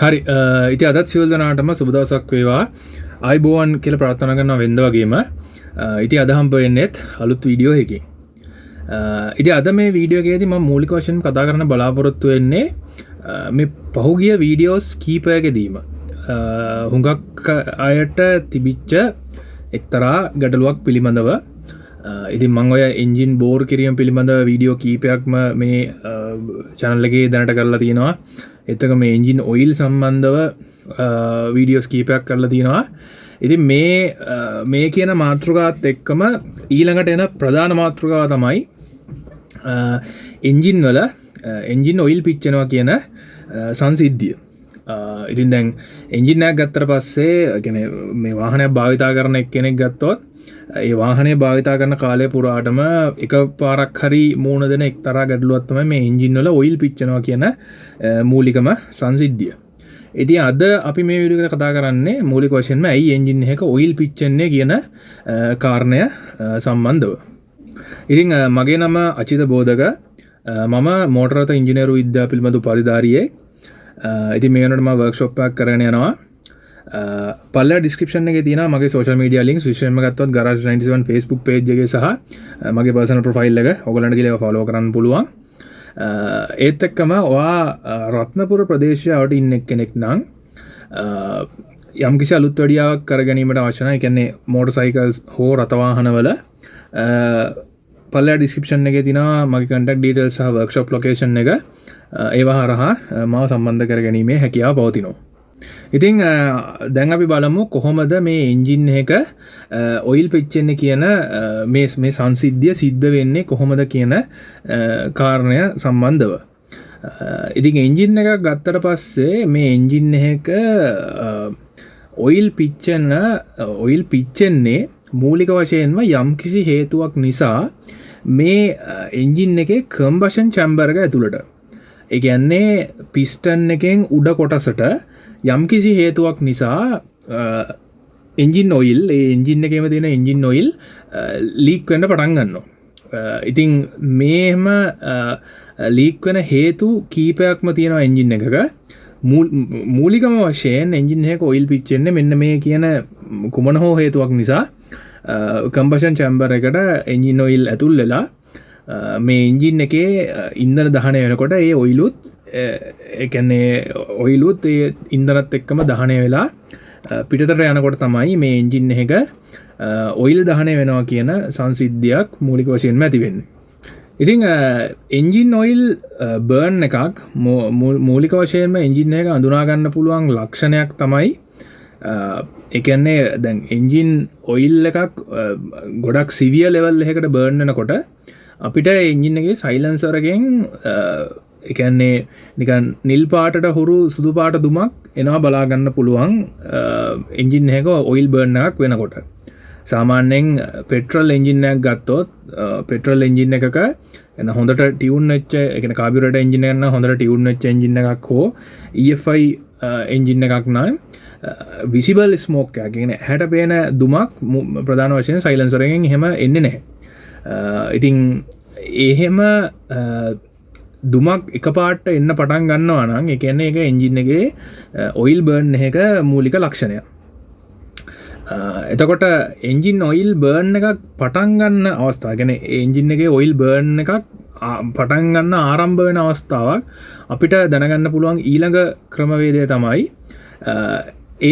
හරි ඉතින් අදත් සියලු දෙනාටම සුබ දවසක් වේවා. ආයිබෝවන් කියලා ප්‍රාර්ථනා කරනවා වෙන්ද වගේම. ඉතින් අද හම්බ වෙන්නේත් අලුත් වීඩියෝ එකකින්. ඉතින් අද මේ වීඩියෝ එකේදී මම මූලික වශයෙන් කතා කරන්න බලාපොරොත්තු වෙන්නේ මේ පහුගිය වීඩියෝස් කීපයකදීම හුඟක් අයට තිබිච්ච එක්තරා ගැටලුවක් පිළිබඳව. ඉතින් මම ඔය එන්ජින් බෝර් කිරීම පිළිබඳව වීඩියෝ කීපයක්ම මේ channel එකේ දැනට කරලා තියෙනවා. එතක මේ එන්ජින් ඔයිල් සම්බන්ධව වීඩියෝස් කීපයක් කරලා තියෙනවා. ඉතින් මේ කියන මාතෘකාවත් එක්කම ඊළඟට එන ප්‍රධාන මාතෘකාව තමයි එන්ජින් වල එන්ජින් ඔයිල් පිච්චෙනවා කියන සංසිද්ධිය. ඉතින් දැන් එන්ජින් එකක් ගත්තට පස්සේ කියන්නේ මේ වාහනයක් භාවිතා කරන එක්කෙනෙක් ගත්තොත් ඒ වාහනේ භාවිතා කරන කාලය පුරාටම එක පාරක් හරි මූණ දෙන එක්තරා ගැටලුවක් තමයි මේ එන්ජින් වල ඔයිල් පිච්චෙනවා කියන මූලිකම සංසිද්ධිය. ඉතින් අද අපි මේ වීඩියෝ එක කතා කරන්නේ මූලික වශයෙන්ම ඇයි එන්ජින් එකක ඔයිල් පිච්චෙන්නේ කියන කාරණය සම්බන්ධව. ඉතින් මගේ නම අචිත බෝධක. මම මෝටර රථ ඉංජිනේරු විද්‍යාව පිළිබඳ උපාධිධාරියෙක්. ඉතින් මේ වෙනකොට මම වර්ක්ෂොප් එකක් කරගෙන යනවා. පල්ල ඩිස්ක්‍රිප්ෂන් එකේ තියෙනවා මගේ සෝෂල් මීඩියා ලින්ක්ස්. විශේෂයෙන්ම ගත්තොත් Garage 97 Facebook page එකේ සහ මගේ පර්සනල් ප්‍රොෆයිල් එක ඔයගලන්ට ගිහලා ෆලෝ කරන්න පුළුවන්. ඒත් එක්කම ඔයා රත්නපුර ප්‍රදේශයට ඉන්න කෙනෙක් නම් යම්කිසි අලුත් වැඩියාවක් කර ගැනීමට අවශ්‍ය නැහැ. ඒ කියන්නේ මෝටර් සයිකල්ස් හෝ රථ වාහනවල පල්ල ඩිස්ක්‍රිප්ෂන් එකේ තියෙනවා මගේ contact details සහ workshop location එක. ඒවා හරහා මාව සම්බන්ධ කර ගැනීමේ හැකියාව පවතිනවා. ඉතින් දැන් අපි බලමු කොහොමද මේ එන්ජින් එක ඔයිල් පිච්චෙන්නේ කියන මේ සංසිද්ධිය සිද්ධ වෙන්නේ කොහොමද කියන කාරණය සම්බන්ධව. ඉතින් එන්ජින් එකක් ගත්තට පස්සේ මේ එන්ජින් එක ඔයිල් පිච්චෙන්නේ මූලික වශයෙන්ම යම්කිසි හේතුවක් නිසා මේ එන්ජින් එකේ කම්බෂන් චැම්බර් එක ඇතුළට. ඒ කියන්නේ පිස්ටන් එකෙන් උඩ කොටසට යම්කිසි හේතුවක් නිසා එන්ජින් ඔයිල් ඒ එන්ජින් එකේම තියෙන එන්ජින් ඔයිල් ලීක් වෙන්න පටන් ගන්නවා. ඉතින් මේම ලීක් වෙන හේතු කීපයක්ම තියෙනවා එන්ජින් එකක. මූලිකම වශයෙන් එන්ජින් එකක ඔයිල් පිච්චෙන්නේ මෙන්න මේ කියන කුමන හෝ හේතුවක් නිසා කම්බෂන් චැම්බර් එකට එන්ජින් ඔයිල් ඇතුල් වෙලා මේ එන්ජින් එකේ ඉන්ධන දහනය වෙනකොට ඒ ඔයිලුත් ඒ කියන්නේ ඔයිලුත් ඒ ඉන්ධනත් එක්කම දහනය වෙලා පිටතට යනකොට තමයි මේ එන්ජින් එක ඔයිල් දහනය වෙනවා කියන සංසිද්ධියක් මූලික වශයෙන්ම ඇති වෙන්නේ. ඉතින් එන්ජින් ඔයිල් බර්න් එකක් මූලික වශයෙන්ම එන්ජින් එක අඳුනා ගන්න පුළුවන් ලක්ෂණයක් තමයි ඒ කියන්නේ දැන් එන්ජින් ඔයිල් එකක් ගොඩක් සිවියර් ලෙවල් එකකට බර්න් වෙනකොට අපිට එන්ජින් එකේ සයිලන්සර් එකෙන් ඒ කියන්නේ නිකන් නිල් පාටට හුරු සුදු පාට දුමක් එනවා බලා ගන්න පුළුවන් එන්ජින් එකක ඔයිල් බර්න් එකක් වෙනකොට. සාමාන්‍යයෙන් පෙට්‍රල් එන්ජින් එකක් ගත්තොත් පෙට්‍රල් එන්ජින් එකක එන හොඳට ටියුන් වෙච්ච ඒ කියන්නේ කාබියුරේටර් එන්ජින් එකක් නම් හොඳට ටියුන් වෙච්ච එන්ජින් එකක් හෝ EFI එන්ජින් එකක් නම් විසිබල් ස්මෝක් එකක් කියන්නේ හැට පේන දුමක් ප්‍රධාන වශයෙන් සයිලන්සර් එකෙන් එහෙම එන්නේ නැහැ. ඉතින් එහෙම දුමක් එකපාරට එන්න පටන් ගන්නවා නම් ඒ කියන්නේ ඒක එන්ජින් එකේ ඔයිල් බර්න් එක මූලික ලක්ෂණයක්. එතකොට එන්ජින් ඔයිල් බර්න් එකක් පටන් ගන්න අවස්ථාව කියන්නේ එන්ජින් එකේ ඔයිල් බර්න් එකක් පටන් ගන්න ආරම්භ වෙන අවස්ථාවක් අපිට දැනගන්න පුළුවන් ඊළඟ ක්‍රමවේදය තමයි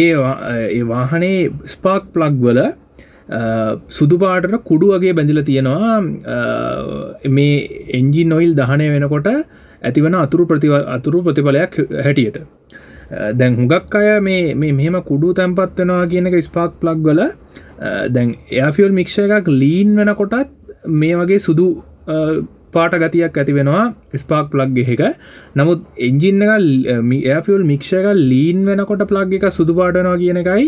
ඒ වාහනේ ස්පාර්ක් ප්ලග් වල සුදු පාටට කුඩු වගේ බැඳිලා තියෙනවා මේ එන්ජින් ඔයිල් දහනය වෙනකොට ඇතිවන අතුරු ප්‍රතිඵලයක් හැටියට. දැන් හුඟක් අය මේ මෙහෙම කුඩු තැම්පත් වෙනවා කියන එක ස්පාර්ක් ප්ලග් වල දැන් එයාර් ෆියුල් මික්ස්චර් එකක් ලීන් වෙනකොටත් මේ වගේ සුදු පාට ගතියක් ඇති වෙනවා ස්පාර්ක් ප්ලග් එක. නමුත් එන්ජින් එක එයාර් ෆියුල් මික්ස්චර් එක ලීන් වෙනකොට ප්ලග් එක සුදු පාට වෙනවා කියන එකයි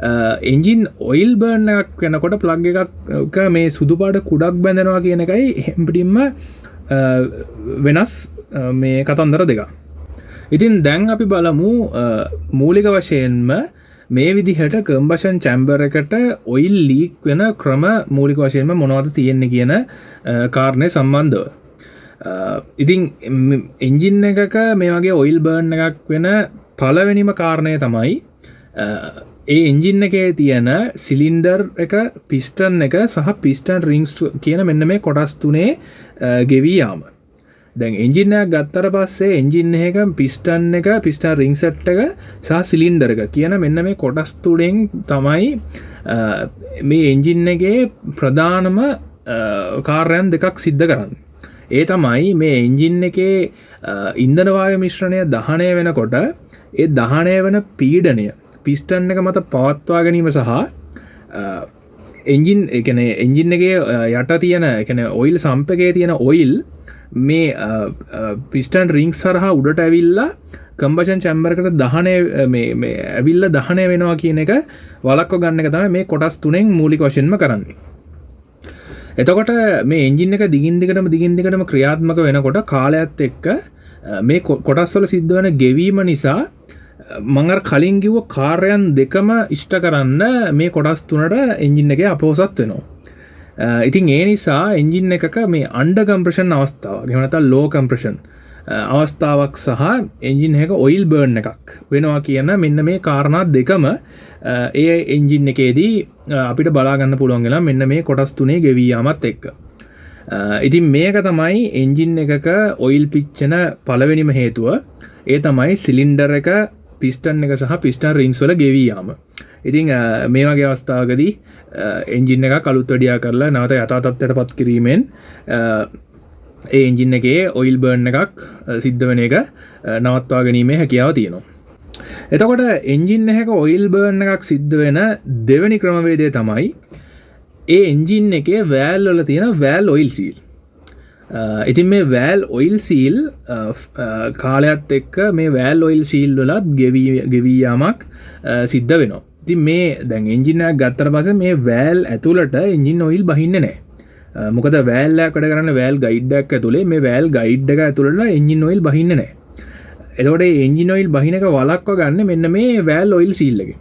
එන්ජින් ඔයිල් බර්න් එකක් වෙනකොට ප්ලග් එකක් මේ සුදු පාට කුඩක් බැඳෙනවා කියන එකයි හැම්පිටින්ම වෙනස් මේ කතන්දර දෙක. ඉතින් දැන් අපි බලමු මූලික වශයෙන්ම මේ විදිහට කම්බෂන් චැම්බර් එකට ඔයිල් ලීක් වෙන ක්‍රම මූලික වශයෙන්ම මොනවද තියෙන්නේ කියන කාරණේ සම්බන්ධව. ඉතින් එන්ජින් එකක මේ වගේ ඔයිල් බර්න් එකක් වෙන පළවෙනිම කාරණය තමයි ඒ එන්ජින් එකේ තියෙන සිලින්ඩර් එක පිස්ටන් එක සහ පිස්ටන් රිංස් කියන මෙන්න මේ කොටස් තුනේ ගෙවී යාම. දැන් එන්ජින් එකක් ගත්තට පස්සේ එන්ජින් එක පිස්ටන් එක පිස්ටන් රිං සෙට් එක සහ සිලින්ඩර් එක කියන මෙන්න මේ කොටස් තුනෙන් තමයි මේ එන්ජින් එකේ ප්‍රධානම කාර්යයන් දෙකක් සිද්ධ කරන්නේ. ඒ තමයි මේ එන්ජින් එකේ ඉන්ධන වායු මිශ්‍රණය දහනය වෙනකොට ඒ දහනය වෙන පීඩනය පිස්ටන් එක මත පවත්වා ගැනීම සහ එන්ජින් එන්ජින් එකේ යට තියෙන ඔයිල් සම්ප් එකේ තියෙන ඔයිල් මේ පිස්ටන් රිංග් සරහා උඩට ඇවිල්ලා කම්බෂන් චැම්බර් එකට දහනය මේ ඇවිල්ලා දහනය වෙනවා කියන එක වළක්ව ගන්න එක තමයි මේ කොටස් තුනෙන් මූලික වශයෙන්ම කරන්නේ. එතකොට මේ එන්ජින් එක දිගින් දිගටම ක්‍රියාත්මක වෙනකොට කාලයත් එක්ක මේ කොටස් වල සිද්ධ වෙන ගෙවීම නිසා මම අර කලින් කිව්ව කාර්යයන් දෙකම ඉෂ්ට කරන්න මේ කොටස් තුනට එන්ජින් එකේ අපොහසත් වෙනවා. ඉතින් ඒ නිසා එන්ජින් එකක මේ අන්ඩර් කම්ප්‍රෙෂන් අවස්ථාවක් එහෙම නැත්නම් ලෝ කම්ප්‍රෙෂන් අවස්ථාවක් සහ එන්ජින් එක ඔයිල් බර්න් එකක් වෙනවා කියන මෙන්න මේ කාරණා දෙකම ඒ එන්ජින් එකේදී අපිට බලා ගන්න පුළුවන් වෙනවා මෙන්න මේ කොටස් තුනේ ගෙවී යාමත් එක්ක. ඉතින් මේක තමයි එන්ජින් එකක ඔයිල් පිච්චෙන පළවෙනිම හේතුව. ඒ තමයි සිලින්ඩර් එක පිස්ටන් එක සහ පිස්ටන් රිංග්ස් වල ගෙවී යාම. ඉතින් මේ වගේ අවස්ථාවකදී එන්ජින් එකක් අලුත් වැඩියා කරලා නැවත යථා තත්ත්වයට පත් කිරීමෙන් ඒ එන්ජින් එකේ ඔයිල් බර්න් එකක් සිද්ධ වෙන එක නවත්වා ගැනීමේ හැකියාව තියෙනවා. එතකොට එන්ජින් එකක ඔයිල් බර්න් එකක් සිද්ධ වෙන දෙවෙනි ක්‍රමවේදය තමයි ඒ එන්ජින් එකේ වෑල් වල තියෙන වෑල් ඔයිල් සීල්. ඉතින් මේ වෑල් ඔයිල් සීල් කාලයත් එක්ක මේ වෑල් ඔයිල් සීල් වලත් ගෙවී යාමක් සිද්ධ වෙනවා. ඉතින් මේ දැන් එන්ජින් එකක් ගත්තට පස්සේ මේ වෑල් ඇතුළට එන්ජින් ඔයිල් බහින්නේ නැහැ. මොකද වෑල් එකක් වැඩ කරන්නේ වෑල් ගයිඩ් එකක් ඇතුලේ. මේ වෑල් ගයිඩ් එක ඇතුළට එන්ජින් ඔයිල් බහින්නේ නැහැ. එතකොට මේ එන්ජින් ඔයිල් බහින එක වළක්වා ගන්න මෙන්න මේ වෑල් ඔයිල් සීල් එකෙන්.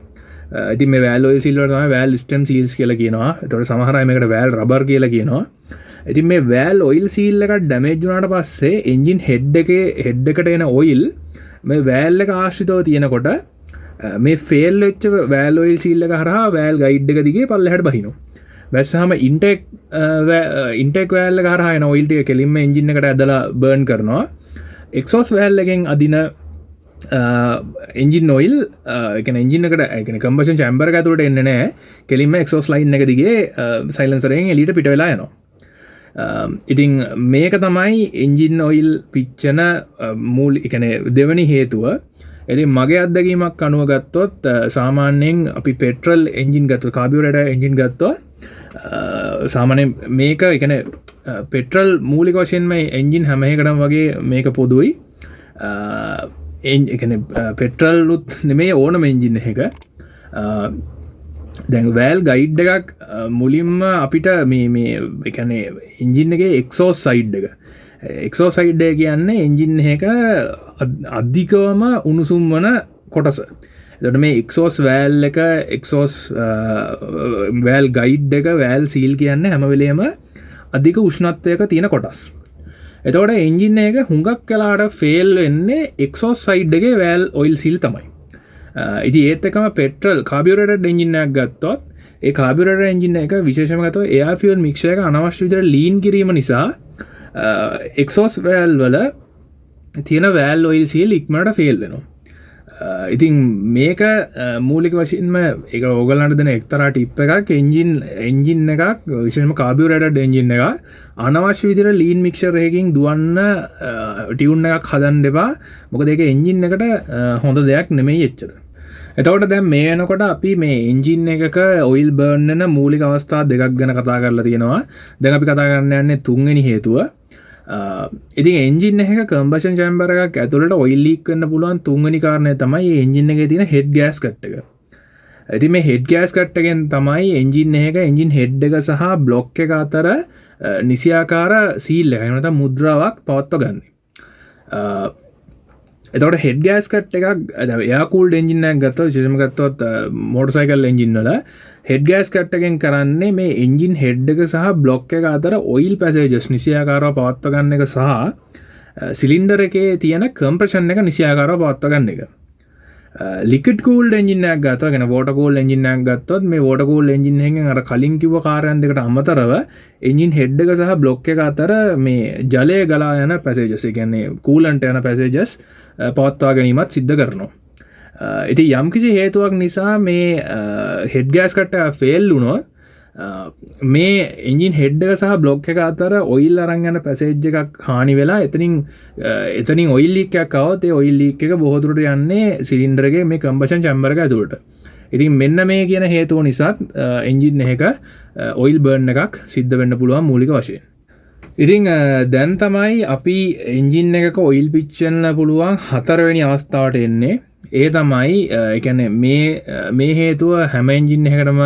ඉතින් මේ වෑල් ඔයිල් සීල් වල තමයි වෑල් ස්ටෙම් සීල්ස් කියලා කියනවා. එතකොට සමහර අය මේකට වෑල් රබර් කියලා කියනවා. ඉතින් මේ වෑල් ඔයිල් සීල් එක ඩැමේජ් වුණාට පස්සේ එන්ජින් හෙඩ් එකට එන ඔයිල් මේ වෑල් එක ආශ්‍රිතව තියෙනකොට මේ ෆේල් වෙච්ච වෑල් ඔයිල් සීල් එක හරහා වෑල් ගයිඩ් එක දිගේ පල්ලෙහාට බහිනවා. වැස්සාම ඉන්ටෙක් වෑල් එක හරහා එන ඔයිල් ටික කෙලින්ම එන්ජින් එකට ඇදලා බර්න් කරනවා. එක්සෝස් වෑල් එකෙන් අදින එන්ජින් ඔයිල් එන්ජින් එකට කම්බෂන් චැම්බර් එක ඇතුළට එන්නේ නැහැ. කෙලින්ම එක්සෝස් ලයින් එක දිගේ සයිලන්සරයෙන් එළියට පිට වෙලා යනවා. ඉතින් මේක තමයි එන්ජින් ඔයිල් පිච්චෙන දෙවනි හේතුව. ඉතින් මගේ අත්දැකීමක් අනුව ගත්තොත් සාමාන්‍යයෙන් අපි පෙට්‍රල් එන්ජින් ගත්තොත් කාබියුරේටර් එන්ජින් ගත්තොත් සාමාන්‍යයෙන් මේක පෙට්‍රල් මූලික වශයෙන්ම එන්ජින් හැම එකකටම වගේ මේක පොදුයි. පෙට්‍රල්ුත් නෙමේ ඕනම එන්ජින් එක. දැන් වෑල් ගයිඩ් එකක් මුලින්ම අපිට මේ එන්ජින් එකේ එක්සෝස් සයිඩ් එක. එක්සෝස් සයිඩ් එක කියන්නේ එන්ජින් එක අධිකවම උණුසුම් වන කොටස. එතකොට මේ එක්සෝස් වෑල් එක එක්සෝස් වෑල් ගයිඩ් එක වෑල් සීල් කියන්නේ හැම වෙලේම අධික උෂ්ණත්වයක තියෙන කොටස්. එතකොට එන්ජින් එක හුඟක් වෙලාවට ෆේල් වෙන්නේ එක්සෝස් සයිඩ් එකේ වෑල් ඔයිල් සීල් තමයි. ඉතින් ඒත් එකම පෙට්‍රල් කාබියුරේටර් එන්ජින් එකක් ගත්තොත් ඒ කාබියුරේටර් එන්ජින් එක විශේෂයෙන්ම ගත්තොත් එයාර් ෆියුල් මික්ස්චර් එක අනවශ්‍ය විදිහට ලීන් කිරීම නිසා එක්සෝස් වෑල් වල තියෙන වෑල් ඔයිල් සීල් ඉක්මනට ෆේල් වෙනවා. ඉතින් මේක මූලික වශයෙන්ම ඒක ඕගලන්ට දෙන එක්තරා ටිප් එකක්. එන්ජින් එකක් විශේෂයෙන්ම කාබියුරේටර් එන්ජින් එකක් අනවශ්‍ය විදිහට ලීන් මික්ස්චර් එකකින් දුවන්න ටියුන් එකක් හදන්න එපා. මොකද ඒක එන්ජින් එකට හොඳ දෙයක් නෙමෙයි එච්චර. එතකොට දැන් මේ වෙනකොට අපි මේ එන්ජින් එකක ඔයිල් බර්න් වෙන මූලික අවස්ථා දෙකක් ගැන කතා කරලා තියෙනවා. දැන් අපි කතා කරන්න යන්නේ තුන්වෙනි හේතුව. ඉතින් එන්ජින් එක කම්බෂන් චැම්බර් එකක් ඇතුළට ඔයිල් ලීක් වෙන්න පුළුවන් තුන්වෙනි කාරණය තමයි මේ එන්ජින් එකේ තියෙන හෙඩ් ගෑස් කට් එක. ඉතින් මේ හෙඩ් ගෑස් කට් එකෙන් තමයි එන්ජින් එක එන්ජින් හෙඩ් එක සහ බ්ලොක් එක අතර නිසියාකාර සීල් එක එහෙම නැත්නම් මුද්‍රාවක් පවත්වා ගන්න. එතකොට හෙඩ් ගෑස් කට් එකක් එයා කූල්ඩ් එන්ජින් එකක් ගත්තොත් විශේෂයෙන්ම ගත්තොත් මෝටර් සයිකල් එන්ජින් වල හෙඩ් ගෑස් කට් එකෙන් කරන්නේ මේ එන්ජින් හෙඩ් එක සහ බ්ලොක් එක අතර ඔයිල් පැසේජස් නිසියාකාරව පවත්වා ගන්න එක සහ සිලින්ඩර් එකේ තියෙන කම්ප්‍රෙෂන් එක නිසියාකාරව පවත්වා ගන්න එක. ලිකට් කූල් එන්ජිනයක් ගත්තා ගැන වෝට කූල් එන්ජිනයක් ගත්තොත් මේ වෝට කූල් එන්ජින් එකෙන් අර කලින් කිව්ව කාර්යයන් දෙකට අමතරව එන්ජින් හෙඩ් එක සහ බ්ලොක් එක අතර මේ ජලය ගලා යන පැසේජස් ඒ කියන්නේ කූලන්ට් යන පැසේජස් පවත්වා ගැනීමත් සිද්ධ කරනවා. ඉතින් යම්කිසි හේතුවක් නිසා මේ හෙඩ් ගෑස් කට්ට ෆේල් වුණොත් මේ එන්ජින් හෙඩ් එක සහ බ්ලොක් එක අතර ඔයිල් අරන් යන පැසේජ් එකක් හානි වෙලා එතනින් ඔයිල් ලීක් එකක් આવොත් ඒ ඔයිල් ලීක් එක බොහෝ දුරට යන්නේ සිලින්ඩර් එකේ මේ කම්බෂන් චැම්බර් එක ඇතුළට. ඉතින් මෙන්න මේ කියන හේතුව නිසා එන්ජින් එකක ඔයිල් බර්න් එකක් සිද්ධ වෙන්න පුළුවන් මූලික වශයෙන්. ඉතින් දැන් තමයි අපි එන්ජින් එකක ඔයිල් පිච්චෙන්න පුළුවන් හතරවෙනි අවස්ථාවට එන්නේ. ඒ තමයි ඒ කියන්නේ මේ හේතුව හැම එන්ජින් එකකටම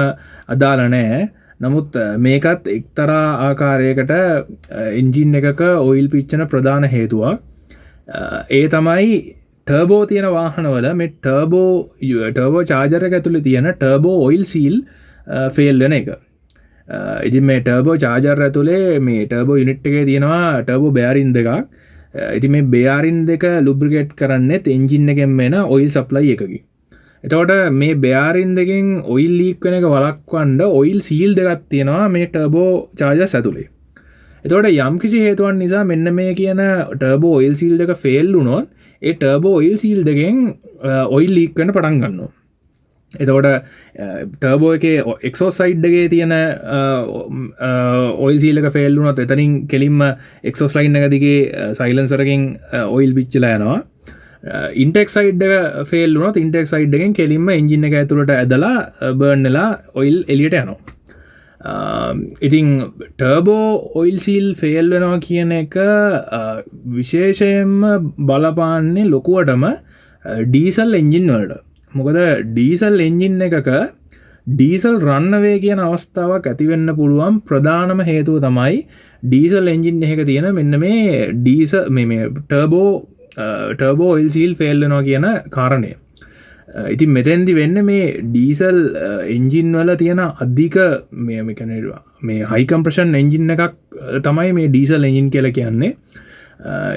අදාළ නැහැ. නමුත් මේකත් එක්තරා ආකාරයකට එන්ජින් එකක ඔයිල් පිච්චෙන ප්‍රධාන හේතුවක්. ඒ තමයි ටර්බෝ තියෙන වාහනවල මේ ටර්බෝ චාර්ජර් එක ඇතුලේ තියෙන ටර්බෝ ඔයිල් සීල් ෆේල් වෙන එක. ඉතින් මේ ටර්බෝ චාර්ජර් ඇතුලේ මේ ටර්බෝ යුනිට් එකේ තියෙනවා ටර්බෝ බෙයාරින් දෙකක්. ඉතින් මේ බෙයාරින් දෙක ලුබ්‍රිකේට් කරන්නේත් එන්ජින් එකෙන් එන ඔයිල් සප්ලයි එකකින්. එතකොට මේ බෙයාරින් දෙකෙන් ඔයිල් ලීක් වෙන එක වළක්වන්න ඔයිල් සීල් දෙකක් තියෙනවා මේ ටර්බෝ චාර්ජර්ස් ඇතුලේ. එතකොට යම්කිසි හේතුවක් නිසා මෙන්න මේ කියන ටර්බෝ ඔයිල් සීල් දෙක ෆේල් වුණොත් ඒ ටර්බෝ ඔයිල් සීල් දෙකෙන් ඔයිල් ලීක් වෙන්න පටන් ගන්නවා. එතකොට ටර්බෝ එකේ එක්සෝස් සයිඩ් එකේ තියෙන ඔයිල් සීල් එක ෆේල් වුණොත් එතනින් කෙලින්ම එක්සෝස් ලයින් එක දිගේ සයිලන්සර් එකෙන් ඔයිල් පිච්චිලා යනවා. ඉන්ටෙක් සයිඩ් එක ෆේල් වුණොත් ඉන්ටෙක් සයිඩ් එකෙන් කෙලින්ම එන්ජින් එක ඇතුළට ඇදලා බර්න් වෙලා ඔයිල් එළියට යනවා. ඉතින් ටර්බෝ ඔයිල් සීල් ෆේල් වෙනවා කියන එක විශේෂයෙන්ම බලපාන්නේ ලොකුවටම ඩීසල් එන්ජින් වලට. මොකද ඩීසල් එන්ජින් එකක ඩීසල් රන්න වේ කියන අවස්ථාවක් ඇතිවෙන්න පුළුවන් ප්‍රධානම හේතුව තමයි ඩීසල් එන්ජින් එකක තියෙන මෙන්න මේ ඩීසල් මේ ටර්බෝ ඔයිල් සීල් ෆේල් වෙනවා කියන කාරණය. ඉතින් මෙතෙන්දි වෙන්න මේ ඩීසල් එන්ජින් වල තියෙන අධික මේ හයි කම්ප්‍රෙෂන් එන්ජින් එකක් තමයි මේ ඩීසල් එන්ජින් කියලා කියන්නේ.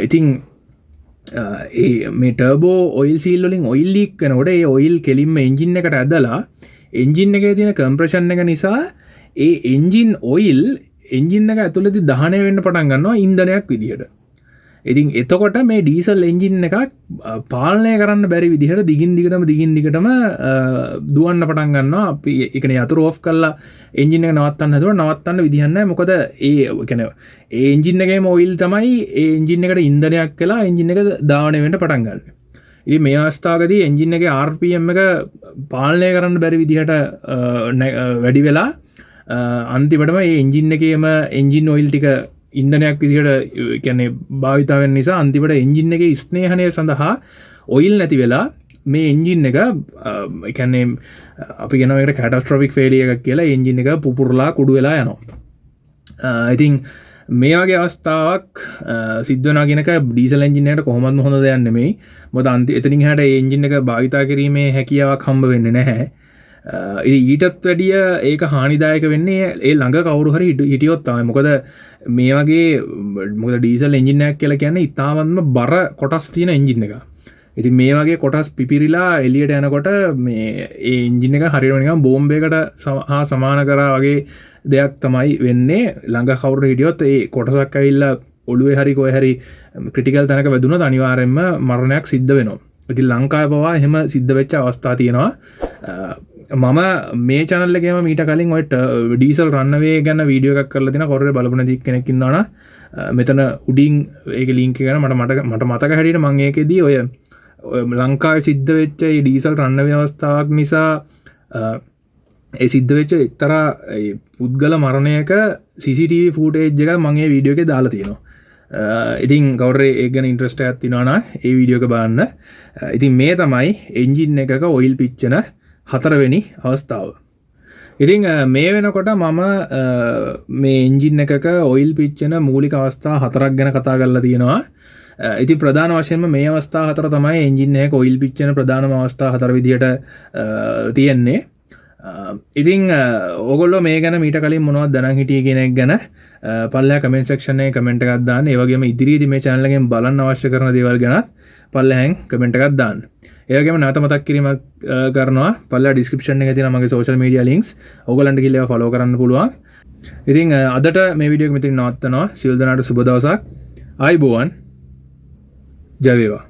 ඉතින් මේ ටර්බෝ ඔයිල් සීල් වලින් ඔයිල් ලීක් වෙනකොට ඒ ඔයිල් කෙලින්ම එන්ජින් එකට ඇදලා එන්ජින් එකේ තියෙන කම්ප්‍රෙෂන් එක නිසා ඒ එන්ජින් ඔයිල් එන්ජින් එක ඇතුළතදී දහනය වෙන්න පටන් ගන්නවා ඉන්ධනයක් විදිහට. ඉතින් එතකොට මේ ඩීසල් එන්ජින් එකක් පාලනය කරන්න බැරි විදිහට දිගින් දිගටම දුවන්න පටන් ගන්නවා. අපි ඒ කියන්නේ යතුරු ඕෆ් කරලා එන්ජින් එක නවත්තන්න හදුවා නවත්තන්න විදිහක් නැහැ. මොකද ඒ කියන්නේ ඒ එන්ජින් එකේම ඔයිල් තමයි ඒ එන්ජින් එකට ඉන්ධනයක් වෙලා එන්ජින් එක දාවණය වෙන්න පටන් ගන්න. ඉතින් මේ අවස්ථාවකදී එන්ජින් එකේ RPM එක පාලනය කරන්න බැරි විදිහට වැඩි වෙලා අන්තිමටම මේ එන්ජින් එකේම එන්ජින් ඔයිල් ටික ඉන්ධනයක් විදිහට කියන්නේ භාවිතා වෙන නිසා අන්තිමට එන්ජින් එකේ ස්නේහණය සඳහා ඔයිල් නැති වෙලා මේ එන්ජින් එක කියන්නේ අපි කියනවා ඒකට කැටස්ට්‍රොෆික් ෆේලියර් එකක් කියලා එන්ජින් එක පුපුරලා කුඩු වෙලා යනවා. ඉතින් මේ වගේ අවස්ථාවක් සිද්ධ වෙනවා කියන එක ඩීසල් එන්ජින් එකකට කොහොමත්ම හොඳ දෙයක් නෙමෙයි. මොකද එතනින් එහාට ඒ එන්ජින් එක භාවිතා කිරීමේ හැකියාවක් හම්බ වෙන්නේ නැහැ. ඊටත් වැඩිය ඒක හානිදායක වෙන්නේ ඒ ළඟ කවුරු හරි හිටියොත් තමයි. මොකද මේ වගේ මොකද ඩීසල් එන්ජින් එකක් කියලා කියන්නේ ඉතාමත්ම බර කොටස් තියෙන එන්ජින් එකක්. ඉතින් මේ වගේ කොටස් පිපිරිලා එළියට යනකොට මේ ඒ එන්ජින් එක හරියට නිකන් බෝම්බයකට හා සමාන කරා වගේ දෙයක් තමයි වෙන්නේ. ළඟ කවුරු හිටියොත් ඒ කොටසක් ඇවිල්ලා ඔළුවේ හරි කොහේ හරි ක්‍රිටිකල් තැනක වැදුනොත් අනිවාර්යයෙන්ම මරණයක් සිද්ධ වෙනවා. ඉතින් ලංකාවේ පවා එහෙම සිද්ධ වෙච්ච අවස්ථා තියෙනවා. මම මේ channel එකේම මීට කලින් ඔය ඩීසල් රන්වේ ගැන වීඩියෝ එකක් කරලා තියෙනවා. කොරේ බලපු නැති කෙනෙක් ඉන්නවනම් මෙතන උඩින් ඒක ලින්ක් එක ගැන මට මතක හැටියට මම ඒකෙදී ඔය ලංකාවේ සිද්ධ වෙච්ච මේ ඩීසල් රන්වේ අවස්ථාවක් නිසා ඒ සිද්ධ වෙච්ච එක්තරා පුද්ගල මරණයක CCTV ෆුටේජ් එක මම මේ වීඩියෝ එකේ දාලා තියෙනවා. ඉතින් කවුරු ඒක ගැන ඉන්ට්‍රස්ට් එකක් තියෙනවා නම් ඒ වීඩියෝ එක බලන්න. ඉතින් මේ තමයි එන්ජින් එකක ඔයිල් පිච්චෙන හතරවෙනි අවස්ථාව. ඉතින් මේ වෙනකොට මම මේ එන්ජින් එකක ඔයිල් පිච්චෙන මූලික අවස්ථා හතරක් ගැන කතා කරලා තියෙනවා. ඉතින් ප්‍රධාන වශයෙන්ම මේ අවස්ථා හතර තමයි එන්ජින් එකක ඔයිල් පිච්චෙන ප්‍රධානම අවස්ථා හතර විදිහට තියෙන්නේ. ඉතින් ඕගොල්ලෝ මේ ගැන මීට කලින් මොනවද දැනන් හිටියේ කියන එක ගැන පල්ලෙහා කමෙන්ට් සෙක්ෂන් එකේ කමෙන්ට් එකක් දාන්න. ඒ වගේම ඉදිරියේදී මේ channel එකෙන් බලන්න අවශ්‍ය කරන දේවල් ගැනත් පල්ලෙහෙන් කමෙන්ට් එකක් දාන්න. ඒගේම නැත මතක් කිරීම කරනවා පල්ලා ඩිස්ක්‍රිප්ෂන් එකේ තියෙන මගේ සෝෂල් මීඩියා ලින්ක්ස් ඕගලන්ට ගිහලා ඒවා ෆලෝ කරන්න පුළුවන්. ඉතින් අදට මේ වීඩියෝ එක මෙතන නවත්තනවා. සියලු දෙනාට සුබ දවසක්. ආයිබෝවන්. ජය වේවා.